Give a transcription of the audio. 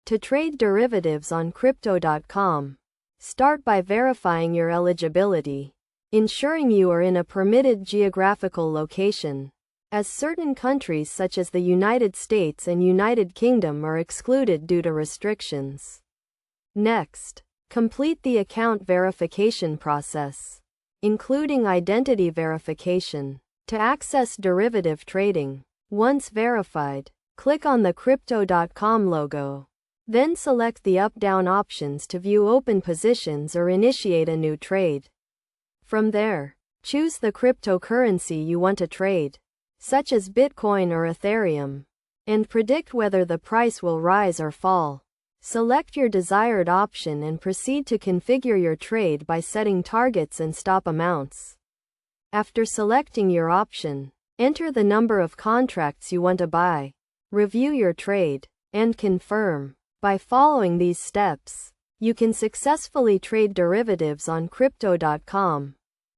To trade derivatives on Crypto.com, start by verifying your eligibility, ensuring you are in a permitted geographical location, as certain countries such as the United States and United Kingdom are excluded due to restrictions. Next, complete the account verification process, including identity verification, to access derivative trading. Once verified, click on the Crypto.com logo. Then select the up-down options to view open positions or initiate a new trade. From there, choose the cryptocurrency you want to trade, such as Bitcoin or Ethereum, and predict whether the price will rise or fall. Select your desired option and proceed to configure your trade by setting targets and stop amounts. After selecting your option, enter the number of contracts you want to buy, review your trade, and confirm. By following these steps, you can successfully trade derivatives on Crypto.com.